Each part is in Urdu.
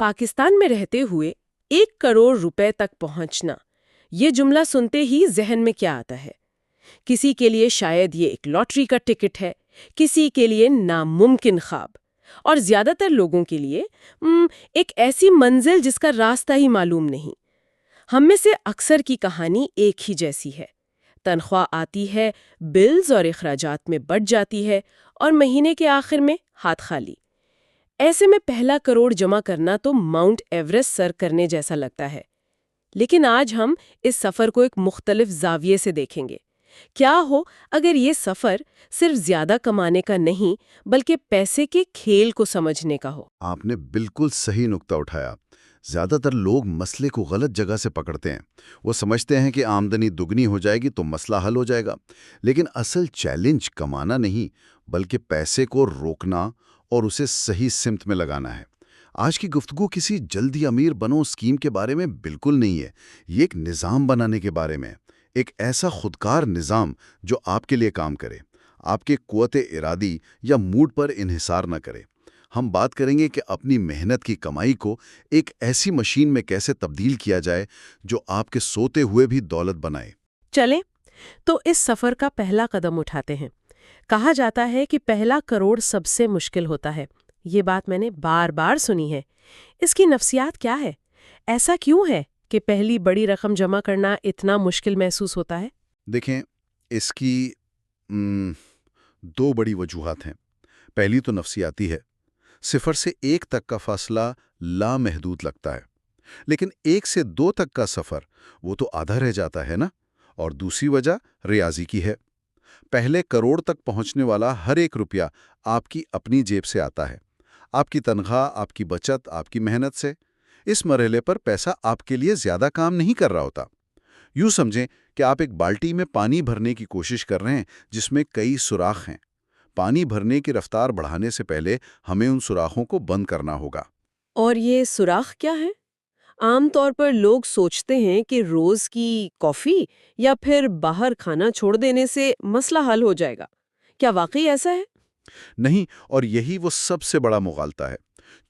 پاکستان میں رہتے ہوئے 1 کروڑ روپے تک پہنچنا، یہ جملہ سنتے ہی ذہن میں کیا آتا ہے؟ کسی کے لیے شاید یہ ایک لاٹری کا ٹکٹ ہے، کسی کے لیے ناممکن خواب، اور زیادہ تر لوگوں کے لیے ایک ایسی منزل جس کا راستہ ہی معلوم نہیں۔ ہم میں سے اکثر کی کہانی ایک ہی جیسی ہے۔ تنخواہ آتی ہے، بلز اور اخراجات میں بٹ جاتی ہے، اور مہینے کے آخر میں ہاتھ خالی۔ ایسے میں 1 کروڑ جمع کرنا تو ماؤنٹ ایورسٹ سر کرنے جیسا لگتا ہے۔ لیکن آج ہم اس سفر کو ایک مختلف زاویے سے دیکھیں گے۔ کیا ہو اگر یہ سفر صرف زیادہ کمانے کا نہیں بلکہ پیسے کے کھیل کو سمجھنے کا ہو؟ آپ نے بالکل صحیح نقطہ اٹھایا۔ زیادہ تر لوگ مسئلے کو غلط جگہ سے پکڑتے ہیں۔ وہ سمجھتے ہیں کہ آمدنی دگنی ہو جائے گی تو مسئلہ حل ہو جائے گا، لیکن اصل چیلنج کمانا نہیں بلکہ پیسے کو روکنا اور اسے صحیح سمت میں لگانا ہے۔ آج کی گفتگو کسی جلدی امیر بنو اسکیم کے بارے میں بالکل نہیں ہے، یہ ایک نظام بنانے کے بارے میں، ایک ایسا خودکار نظام جو آپ کے لیے کام کرے، آپ کے قوت ارادی یا موڈ پر انحصار نہ کرے۔ ہم بات کریں گے کہ اپنی محنت کی کمائی کو ایک ایسی مشین میں کیسے تبدیل کیا جائے جو آپ کے سوتے ہوئے بھی دولت بنائے۔ چلیں تو اس سفر کا پہلا قدم اٹھاتے ہیں۔ کہا جاتا ہے کہ 1 کروڑ سب سے مشکل ہوتا ہے۔ یہ بات میں نے بار بار سنی ہے۔ اس کی نفسیات کیا ہے؟ ایسا کیوں ہے کہ پہلی بڑی رقم جمع کرنا اتنا مشکل محسوس ہوتا ہے؟ دیکھیں، اس کی 2 بڑی وجوہات ہیں۔ پہلی تو نفسیاتی ہے۔ 0 سے 1 تک کا فاصلہ لامحدود لگتا ہے، لیکن 1 سے 2 تک کا سفر وہ تو آدھا رہ جاتا ہے نا۔ اور دوسری وجہ ریاضی کی ہے۔ پہلے کروڑ تک پہنچنے والا ہر ایک روپیہ آپ کی اپنی جیب سے آتا ہے، آپ کی تنخواہ، آپ کی بچت، آپ کی محنت سے۔ اس مرحلے پر پیسہ آپ کے لیے زیادہ کام نہیں کر رہا ہوتا۔ یوں سمجھیں کہ آپ ایک بالٹی میں پانی بھرنے کی کوشش کر رہے ہیں جس میں کئی سوراخ ہیں۔ پانی بھرنے کی رفتار بڑھانے سے پہلے ہمیں ان سوراخوں کو بند کرنا ہوگا۔ اور یہ سوراخ کیا ہے؟ عام طور پر لوگ سوچتے ہیں کہ روز کی کافی یا پھر باہر کھانا چھوڑ دینے سے مسئلہ حل ہو جائے گا۔ کیا واقعی ایسا ہے؟ نہیں، اور یہی وہ سب سے بڑا مغالطہ ہے۔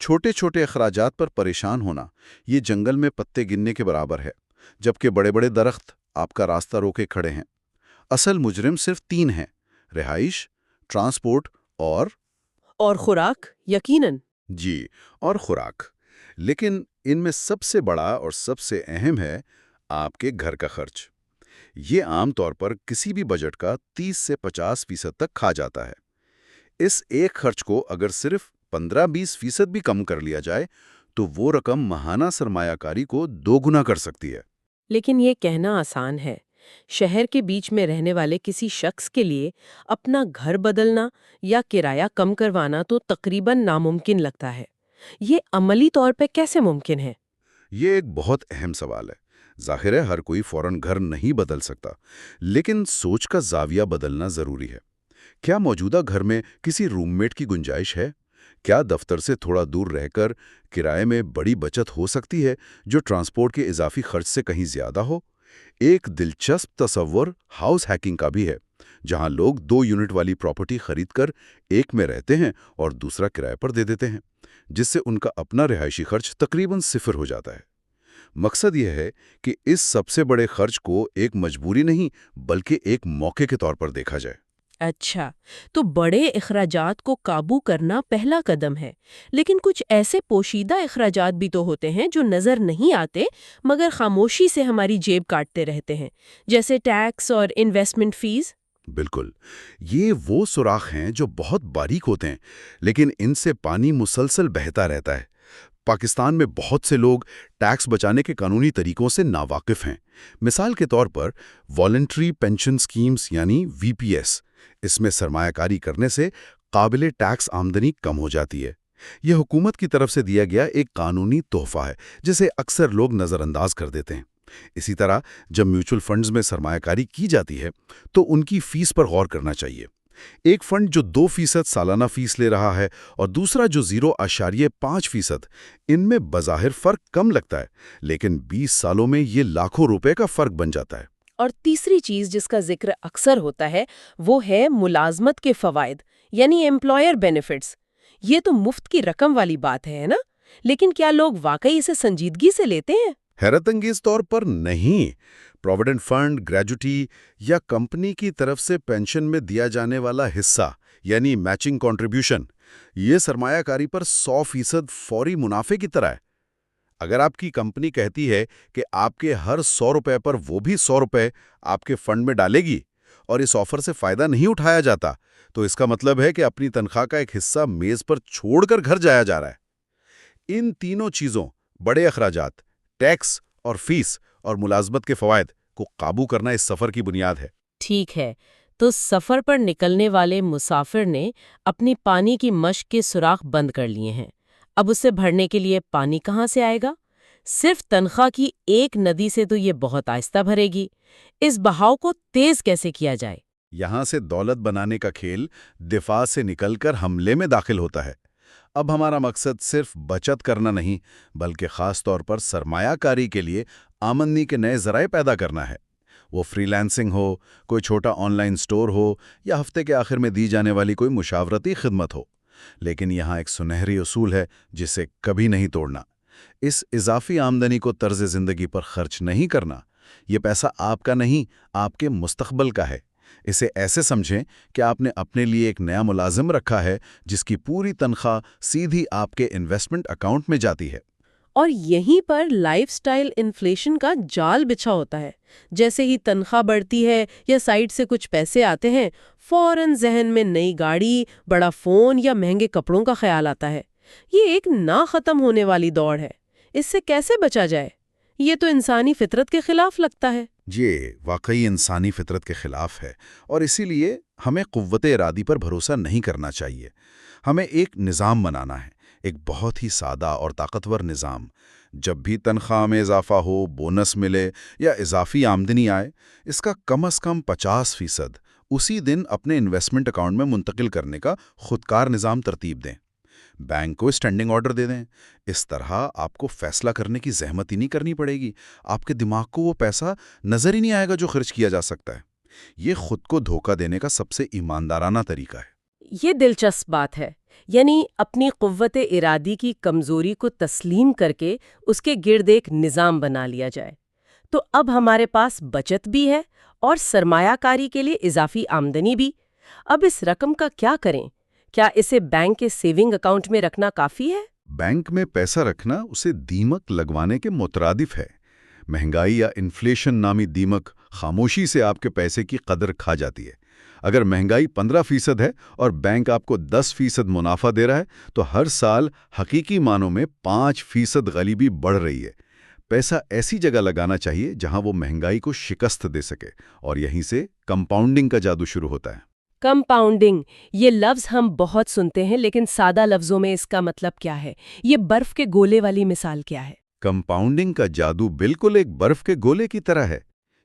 چھوٹے چھوٹے اخراجات پر پریشان ہونا یہ جنگل میں پتے گننے کے برابر ہے، جبکہ بڑے بڑے درخت آپ کا راستہ روکے کھڑے ہیں۔ اصل مجرم صرف 3 ہیں: رہائش، ٹرانسپورٹ اور خوراک، یقیناً۔ جی، اور خوراک۔ لیکن ان میں سب سے بڑا اور سب سے اہم ہے آپ کے گھر کا خرچ۔ یہ عام طور پر کسی بھی بجٹ کا 30 سے 50% تک کھا جاتا ہے۔ اس ایک خرچ کو اگر صرف 15-20% بھی کم کر لیا جائے تو وہ رقم ماہانہ سرمایہ کاری کو 2 گنا کر سکتی ہے۔ لیکن یہ کہنا آسان ہے۔ شہر کے بیچ میں رہنے والے کسی شخص کے لیے اپنا گھر بدلنا یا کرایہ کم کروانا تو تقریباً ناممکن لگتا ہے۔ یہ عملی طور پہ کیسے ممکن ہے؟ یہ ایک بہت اہم سوال ہے۔ ظاہر ہے ہر کوئی فوراً گھر نہیں بدل سکتا، لیکن سوچ کا زاویہ بدلنا ضروری ہے۔ کیا موجودہ گھر میں کسی روم میٹ کی گنجائش ہے؟ کیا دفتر سے تھوڑا دور رہ کر کرائے میں بڑی بچت ہو سکتی ہے جو ٹرانسپورٹ کے اضافی خرچ سے کہیں زیادہ ہو؟ ایک دلچسپ تصور ہاؤس ہیکنگ کا بھی ہے، جہاں لوگ 2 یونٹ والی پراپرٹی خرید کر ایک میں رہتے ہیں اور دوسرا کرائے پر دے دیتے ہیں، جس سے ان کا اپنا رہائشی خرچ تقریباً 0 ہو جاتا ہے۔ مقصد یہ ہے کہ اس سب سے بڑے خرچ کو ایک مجبوری نہیں بلکہ ایک موقع کے طور پر دیکھا جائے۔ اچھا، تو بڑے اخراجات کو قابو کرنا پہلا قدم ہے، لیکن کچھ ایسے پوشیدہ اخراجات بھی تو ہوتے ہیں جو نظر نہیں آتے مگر خاموشی سے ہماری جیب کاٹتے رہتے ہیں، جیسے ٹیکس اور انویسٹمنٹ فیس۔ بالکل، یہ وہ سوراخ ہیں جو بہت باریک ہوتے ہیں، لیکن ان سے پانی مسلسل بہتا رہتا ہے۔ پاکستان میں بہت سے لوگ ٹیکس بچانے کے قانونی طریقوں سے ناواقف ہیں۔ مثال کے طور پر والنٹری پینشن سکیمز یعنی VPS، اس میں سرمایہ کاری کرنے سے قابل ٹیکس آمدنی کم ہو جاتی ہے۔ یہ حکومت کی طرف سے دیا گیا ایک قانونی تحفہ ہے جسے اکثر لوگ نظر انداز کر دیتے ہیں۔ اسی طرح جب میوچل فنڈز میں سرمایہ کاری کی جاتی ہے تو ان کی فیس پر غور کرنا چاہیے۔ ایک فنڈ جو 2% سالانہ فیس لے رہا ہے اور دوسرا جو 0.5%، ان میں بظاہر فرق کم لگتا ہے، لیکن 20 سالوں میں یہ لاکھوں روپے کا فرق بن جاتا ہے۔ اور تیسری چیز جس کا ذکر اکثر ہوتا ہے وہ ہے ملازمت کے فوائد، یعنی ایمپلائر بینیفٹس۔ یہ تو مفت کی رقم والی بات ہے نا؟ لیکن کیا لوگ واقعی اسے سنجیدگی سے لیتے ہیں؟ حیرت انگیز طور پر نہیں۔ پروویڈنٹ فنڈ، گریجوٹی یا کمپنی کی طرف سے پینشن میں دیا جانے والا حصہ یعنی میچنگ کنٹریبیوشن، یہ سرمایہ کاری پر 100% فوری منافع کی طرح ہے۔ اگر آپ کی کمپنی کہتی ہے کہ آپ کے ہر 100 روپے پر وہ بھی 100 روپے آپ کے فنڈ میں ڈالے گی اور اس آفر سے فائدہ نہیں اٹھایا جاتا، تو اس کا مطلب ہے کہ اپنی تنخواہ کا ایک حصہ میز پر چھوڑ کر گھر جایا جا رہا ہے۔ ان تینوں چیزوں، بڑے اخراجات، ٹیکس اور فیس اور ملازمت کے فوائد کو قابو کرنا اس سفر کی بنیاد ہے۔ ٹھیک ہے، تو سفر پر نکلنے والے مسافر نے اپنی پانی کی مشق کے سوراخ بند کر لیے ہیں۔ اب اسے بھرنے کے لیے پانی کہاں سے آئے گا؟ صرف تنخواہ کی ایک ندی سے تو یہ بہت آہستہ بھرے گی۔ اس بہاؤ کو تیز کیسے کیا جائے؟ یہاں سے دولت بنانے کا کھیل دفاع سے نکل کر حملے میں داخل ہوتا ہے۔ اب ہمارا مقصد صرف بچت کرنا نہیں، بلکہ خاص طور پر سرمایہ کاری کے لیے آمدنی کے نئے ذرائع پیدا کرنا ہے۔ وہ فری لانسنگ ہو، کوئی چھوٹا آن لائن سٹور ہو، یا ہفتے کے آخر میں دی جانے والی کوئی مشاورتی خدمت ہو۔ لیکن یہاں ایک سنہری اصول ہے جسے کبھی نہیں توڑنا۔ اس اضافی آمدنی کو طرز زندگی پر خرچ نہیں کرنا۔ یہ پیسہ آپ کا نہیں، آپ کے مستقبل کا ہے۔ اسے ایسے سمجھیں کہ آپ نے اپنے لیے ایک نیا ملازم رکھا ہے جس کی پوری تنخواہ سیدھی آپ کے انویسٹمنٹ اکاؤنٹ میں جاتی ہے۔ اور یہیں پر لائف سٹائل انفلیشن کا جال بچھا ہوتا ہے۔ جیسے ہی تنخواہ بڑھتی ہے یا سائڈ سے کچھ پیسے آتے ہیں، فوراً ذہن میں نئی گاڑی، بڑا فون یا مہنگے کپڑوں کا خیال آتا ہے۔ یہ ایک نہ ختم ہونے والی دوڑ ہے۔ اس سے کیسے بچا جائے؟ یہ تو انسانی فطرت کے خلاف لگتا ہے۔ یہ واقعی انسانی فطرت کے خلاف ہے، اور اسی لیے ہمیں قوت ارادی پر بھروسہ نہیں کرنا چاہیے۔ ہمیں ایک نظام بنانا ہے، ایک بہت ہی سادہ اور طاقتور نظام۔ جب بھی تنخواہ میں اضافہ ہو، بونس ملے یا اضافی آمدنی آئے، اس کا کم از کم 50% اسی دن اپنے انویسٹمنٹ اکاؤنٹ میں منتقل کرنے کا خودکار نظام ترتیب دیں۔ بینک کو اسٹینڈنگ آرڈر دے دیں۔ اس طرح آپ کو فیصلہ کرنے کی زحمت ہی نہیں کرنی پڑے گی۔ آپ کے دماغ کو وہ پیسہ نظر ہی نہیں آئے گا جو خرچ کیا جا سکتا ہے۔ یہ خود کو دھوکہ دینے کا سب سے ایماندارانہ طریقہ ہے۔ یہ دلچسپ بات ہے، یعنی اپنی قوت ارادی کی کمزوری کو تسلیم کر کے اس کے گرد ایک نظام بنا لیا جائے۔ تو اب ہمارے پاس بچت بھی ہے اور سرمایہ کاری کے لیے اضافی آمدنی بھی۔ اب اس رقم کا کیا کریں؟ کیا اسے بینک کے سیونگ اکاؤنٹ میں رکھنا کافی ہے؟ بینک میں پیسہ رکھنا اسے دیمک لگوانے کے مترادف ہے۔ مہنگائی یا انفلیشن نامی دیمک خاموشی سے آپ کے پیسے کی قدر کھا جاتی ہے۔ اگر مہنگائی 15% ہے اور بینک آپ کو 10% منافع دے رہا ہے، تو ہر سال حقیقی معنوں میں 5% غلیبی بڑھ رہی ہے۔ پیسہ ایسی جگہ لگانا چاہیے جہاں وہ مہنگائی کو شکست دے سکے، اور یہیں سے کمپاؤنڈنگ کا جادو شروع ہوتا ہے۔ کمپاؤنڈنگ، یہ لفظ ہم بہت سنتے ہیں، لیکن سادہ لفظوں میں اس کا مطلب کیا ہے؟ یہ برف کے گولے والی مثال کیا ہے؟ کمپاؤنڈنگ کا جادو بالکل ایک برف کے گولے کی طرح ہے۔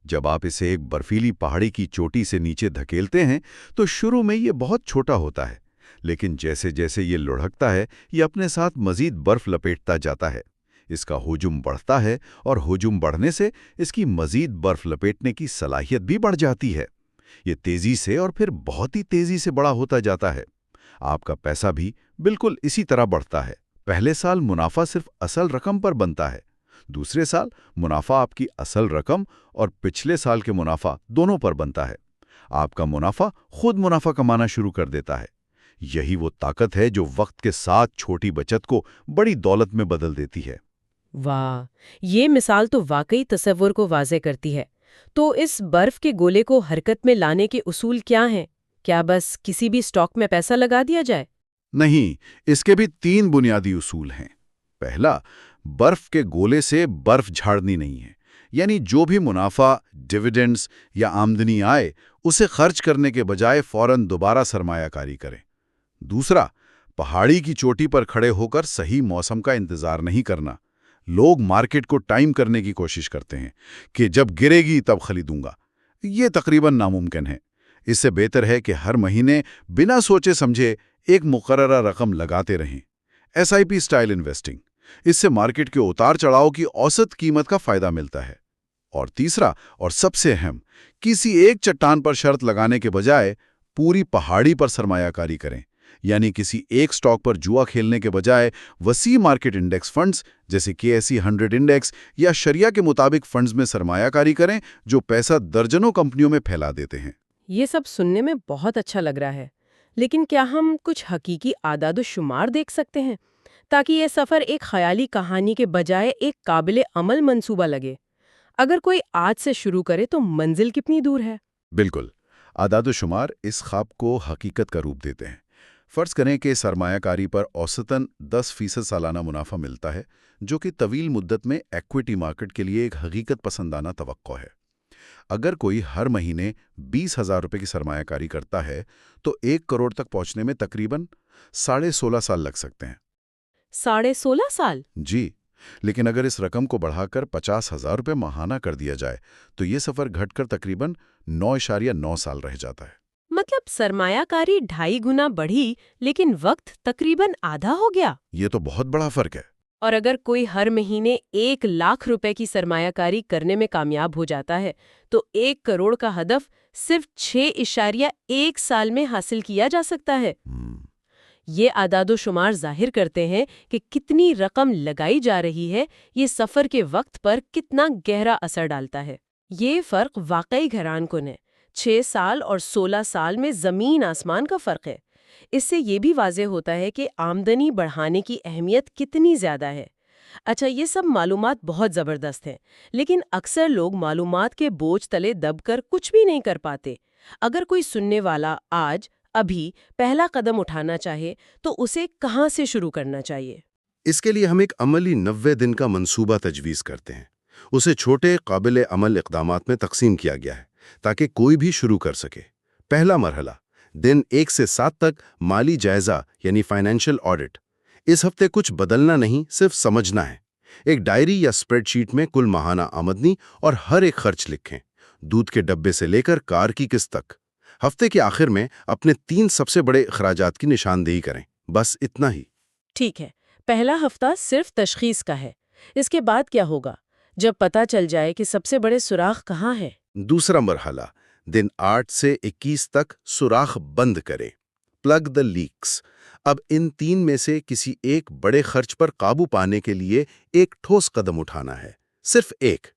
جب آپ اسے ایک برفیلی پہاڑی کی چوٹی سے نیچے دھکیلتے ہیں تو شروع میں یہ بہت چھوٹا ہوتا ہے، لیکن جیسے جیسے یہ لڑھکتا ہے، یہ اپنے ساتھ مزید برف لپیٹتا جاتا ہے۔ اس کا ہجوم بڑھتا ہے، اور ہجوم بڑھنے سے اس کی مزید برف لپیٹنے کی صلاحیت بھی بڑھ جاتی ہے۔ یہ تیزی سے اور پھر بہت ہی تیزی سے بڑا ہوتا جاتا ہے۔ آپ کا پیسہ بھی بالکل اسی طرح بڑھتا ہے۔ پہلے سال منافع صرف اصل رقم پر بنتا ہے، دوسرے سال منافع آپ کی اصل رقم اور پچھلے سال کے منافع دونوں پر بنتا ہے۔ آپ کا منافع خود منافع کمانا شروع کر دیتا ہے۔ یہی وہ طاقت ہے جو وقت کے ساتھ چھوٹی بچت کو بڑی دولت میں بدل دیتی ہے۔ واہ، یہ مثال تو واقعی تصور کو واضح کرتی ہے۔ تو اس برف کے گولے کو حرکت میں لانے کے اصول کیا ہیں؟ کیا بس کسی بھی اسٹاک میں پیسہ لگا دیا جائے؟ نہیں، اس کے بھی 3 بنیادی اصول ہیں۔ پہلا، برف کے گولے سے برف جھاڑنی نہیں ہے، یعنی جو بھی منافع، ڈیویڈنڈز یا آمدنی آئے، اسے خرچ کرنے کے بجائے فوراً دوبارہ سرمایہ کاری کریں۔ دوسرا، پہاڑی کی چوٹی پر کھڑے ہو کر صحیح موسم کا انتظار نہیں کرنا۔ لوگ مارکیٹ کو ٹائم کرنے کی کوشش کرتے ہیں کہ جب گرے گی تب خریدوں گا۔ یہ تقریباً ناممکن ہے۔ اس سے بہتر ہے کہ ہر مہینے بنا سوچے سمجھے ایک مقررہ رقم لگاتے رہیں۔ SIP سٹائل انویسٹنگ، اس سے مارکیٹ کے اتار چڑھاؤ کی اوسط قیمت کا فائدہ ملتا ہے۔ اور تیسرا اور سب سے اہم، کسی ایک چٹان پر شرط لگانے کے بجائے پوری پہاڑی پر سرمایہ کاری کریں۔ یعنی کسی ایک سٹاک پر جوا کھیلنے کے بجائے وسیع مارکیٹ انڈیکس فنڈز جیسے KSE 100 انڈیکس یا شریعہ کے مطابق فنڈز میں سرمایہ کاری کریں جو پیسہ درجنوں کمپنیوں میں پھیلا دیتے ہیں۔ یہ سب سننے میں بہت اچھا لگ رہا ہے، لیکن کیا ہم کچھ حقیقی اعداد و شمار دیکھ سکتے ہیں تاکہ یہ سفر ایک خیالی کہانی کے بجائے ایک قابل عمل منصوبہ لگے؟ اگر کوئی آج سے شروع کرے تو منزل کتنی دور ہے؟ بالکل، اعداد و شمار اس خواب کو حقیقت کا روپ دیتے ہیں۔ فرض کریں کہ سرمایہ کاری پر اوسطاً 10% سالانہ منافع ملتا ہے، جو کہ طویل مدت میں ایکویٹی مارکیٹ کے لیے ایک حقیقت پسندانہ توقع ہے۔ اگر کوئی ہر مہینے 20,000 روپے کی سرمایہ کاری کرتا ہے تو 1 کروڑ تک پہنچنے میں تقریباً 16.5 سال لگ سکتے ہیں۔ 16.5 سال؟ جی، لیکن اگر اس رقم کو بڑھا کر 50,000 روپے ماہانہ کر دیا جائے تو یہ سفر گھٹ کر تقریباً 9.9 سال رہ جاتا ہے۔ مطلب سرمایہ کاری 2.5 گنا بڑھی لیکن وقت تقریباً آدھا ہو گیا۔ یہ تو بہت بڑا فرق ہے۔ اور اگر کوئی ہر مہینے 1 لاکھ روپے کی سرمایہ کاری کرنے میں کامیاب ہو جاتا ہے تو 1 کروڑ کا ہدف صرف 6.1 سال میں حاصل کیا جا سکتا ہے۔ یہ اعداد و شمار ظاہر کرتے ہیں کہ کتنی رقم لگائی جا رہی ہے، یہ سفر کے وقت پر کتنا گہرا اثر ڈالتا ہے۔ یہ فرق واقعی حیران کن ہے۔ 6 سال اور 16 سال میں زمین آسمان کا فرق ہے۔ اس سے یہ بھی واضح ہوتا ہے کہ آمدنی بڑھانے کی اہمیت کتنی زیادہ ہے۔ اچھا، یہ سب معلومات بہت زبردست ہیں، لیکن اکثر لوگ معلومات کے بوجھ تلے دب کر کچھ بھی نہیں کر پاتے۔ اگر کوئی سننے والا آج ابھی پہلا قدم اٹھانا چاہے تو اسے کہاں سے شروع کرنا چاہیے؟ اس کے لیے ہم ایک عملی 90 دن کا منصوبہ تجویز کرتے ہیں۔ اسے چھوٹے قابل عمل اقدامات میں تقسیم کیا گیا ہے تاکہ کوئی بھی شروع کر سکے۔ پہلا مرحلہ، دن 1 سے 7 تک مالی جائزہ یعنی فائنینشیل آڈٹ۔ اس ہفتے کچھ بدلنا نہیں، صرف سمجھنا ہے۔ ایک ڈائری یا سپریڈ شیٹ میں کل ماہانہ آمدنی اور ہر ایک خرچ لکھیں، دودھ کے ڈبے سے لے کر کار کی قسط تک۔ ہفتے کے آخر میں اپنے 3 سب سے بڑے اخراجات کی نشاندہی کریں، بس اتنا ہی۔ ٹھیک ہے، پہلا ہفتہ صرف تشخیص کا ہے۔ اس کے بعد کیا ہوگا جب پتہ چل جائے کہ سب سے بڑے سوراخ کہاں ہے؟ دوسرا مرحلہ، دن 8 سے 21 تک سوراخ بند کریں، پلگ دی لیکس۔ اب ان 3 میں سے کسی ایک بڑے خرچ پر قابو پانے کے لیے ایک ٹھوس قدم اٹھانا ہے، صرف ایک۔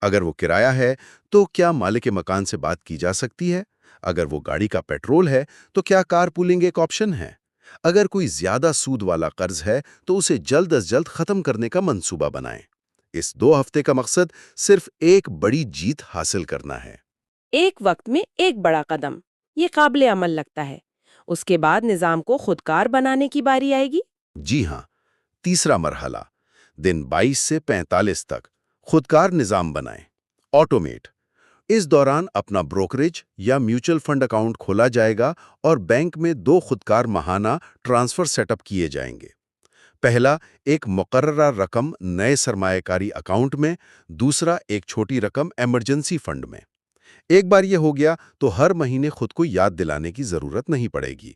اگر وہ کرایہ ہے تو کیا مالک مکان سے بات کی جا سکتی ہے؟ اگر وہ گاڑی کا پیٹرول ہے تو کیا کار پولنگ ایک آپشن ہے؟ اگر کوئی زیادہ سود والا قرض ہے تو اسے جلد از جلد ختم کرنے کا منصوبہ بنائیں۔ اس 2 ہفتے کا مقصد صرف ایک بڑی جیت حاصل کرنا ہے۔ ایک وقت میں ایک بڑا قدم، یہ قابل عمل لگتا ہے۔ اس کے بعد نظام کو خودکار بنانے کی باری آئے گی؟ جی ہاں، تیسرا مرحلہ، دن 22 سے 45 تک خودکار نظام بنائیں، آٹومیٹ۔ اس دوران اپنا بروکریج یا میوچل فنڈ اکاؤنٹ کھولا جائے گا اور بینک میں 2 خودکار ماہانہ ٹرانسفر سیٹ اپ کیے جائیں گے۔ پہلا، ایک مقررہ رقم نئے سرمایہ کاری اکاؤنٹ میں، دوسرا ایک چھوٹی رقم ایمرجنسی فنڈ میں۔ ایک بار یہ ہو گیا تو ہر مہینے خود کو یاد دلانے کی ضرورت نہیں پڑے گی،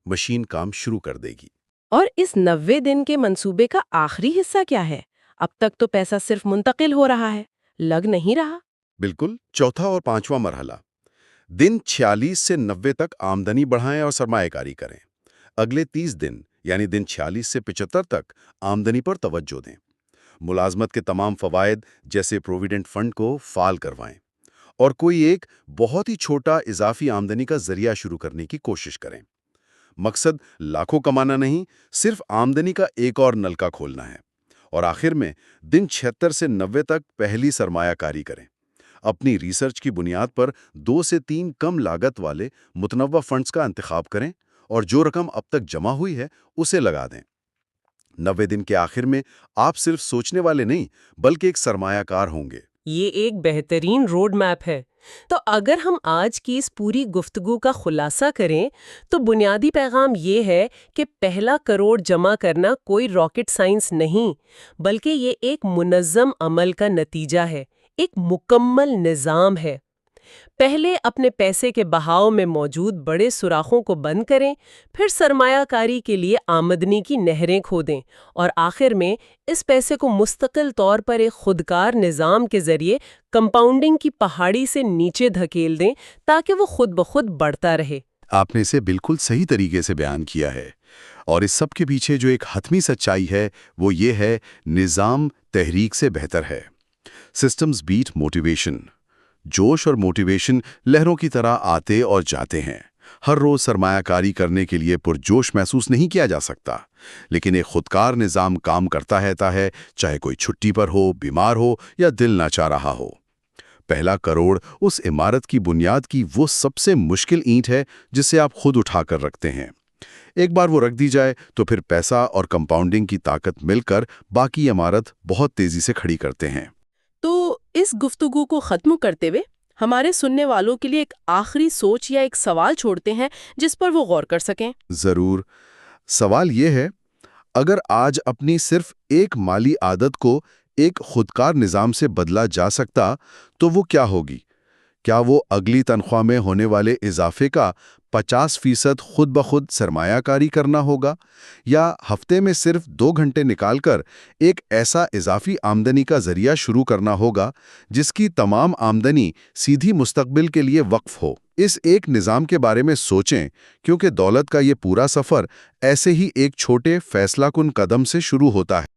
مشین کام شروع کر دے گی۔ اور اس 90 دن کے منصوبے کا آخری حصہ کیا ہے؟ اب تک تو پیسہ صرف منتقل ہو رہا ہے، لگ نہیں رہا۔ بالکل، چوتھا اور 5واں مرحلہ، دن 46 سے 90 تک آمدنی بڑھائیں اور سرمایہ کاری کریں۔ اگلے 30 دن یعنی دن 46 سے 75 تک آمدنی پر توجہ دیں۔ ملازمت کے تمام فوائد جیسے پروویڈنٹ فنڈ کو فعال کروائیں اور کوئی ایک بہت ہی چھوٹا اضافی آمدنی کا ذریعہ شروع کرنے کی کوشش کریں۔ مقصد لاکھوں کمانا نہیں، صرف آمدنی کا ایک اور نلکا کھولنا ہے۔ اور آخر میں دن 76 سے 90 تک پہلی سرمایہ کاری کریں۔ اپنی ریسرچ کی بنیاد پر 2 سے 3 کم لاگت والے متنوع فنڈز کا انتخاب کریں اور جو رقم اب تک جمع ہوئی ہے اسے لگا دیں۔ 90 دن کے آخر میں آپ صرف سوچنے والے نہیں بلکہ ایک سرمایہ کار ہوں گے۔ یہ ایک بہترین روڈ میپ ہے۔ تو اگر ہم آج کی اس پوری گفتگو کا خلاصہ کریں تو بنیادی پیغام یہ ہے کہ پہلا کروڑ جمع کرنا کوئی راکٹ سائنس نہیں، بلکہ یہ ایک منظم عمل کا نتیجہ ہے، ایک مکمل نظام ہے۔ پہلے اپنے پیسے کے بہاؤ میں موجود بڑے سوراخوں کو بند کریں، پھر سرمایہ کاری کے لیے آمدنی کی نہریں کھودیں اور آخر میں اس پیسے کو مستقل طور پر ایک خودکار نظام کے ذریعے کمپاؤنڈنگ کی پہاڑی سے نیچے دھکیل دیں تاکہ وہ خود بخود بڑھتا رہے۔ آپ نے اسے بالکل صحیح طریقے سے بیان کیا ہے، اور اس سب کے پیچھے جو ایک حتمی سچائی ہے وہ یہ ہے، نظام تحریک سے بہتر ہے۔ Systems beat motivation. جوش اور موٹیویشن لہروں کی طرح آتے اور جاتے ہیں۔ ہر روز سرمایہ کاری کرنے کے لیے پرجوش محسوس نہیں کیا جا سکتا، لیکن ایک خودکار نظام کام کرتا رہتا ہے، چاہے کوئی چھٹی پر ہو، بیمار ہو یا دل نہ چاہ رہا ہو۔ پہلا کروڑ اس عمارت کی بنیاد کی وہ سب سے مشکل اینٹ ہے جسے آپ خود اٹھا کر رکھتے ہیں۔ ایک بار وہ رکھ دی جائے تو پھر پیسہ اور کمپاؤنڈنگ کی طاقت مل کر باقی عمارت بہت تیزی سے کھڑی کرتے ہیں۔ تو اس گفتگو کو ختم کرتے ہوئے ہمارے سننے والوں کے لیے ایک آخری سوچ یا ایک سوال چھوڑتے ہیں جس پر وہ غور کر سکیں۔ ضرور۔ سوال یہ ہے، اگر آج اپنی صرف ایک مالی عادت کو ایک خودکار نظام سے بدلا جا سکتا تو وہ کیا ہوگی؟ کیا وہ اگلی تنخواہ میں ہونے والے اضافے کا 50% خود بخود سرمایہ کاری کرنا ہوگا، یا ہفتے میں صرف 2 گھنٹے نکال کر ایک ایسا اضافی آمدنی کا ذریعہ شروع کرنا ہوگا جس کی تمام آمدنی سیدھی مستقبل کے لیے وقف ہو؟ اس ایک نظام کے بارے میں سوچیں، کیونکہ دولت کا یہ پورا سفر ایسے ہی ایک چھوٹے فیصلہ کن قدم سے شروع ہوتا ہے۔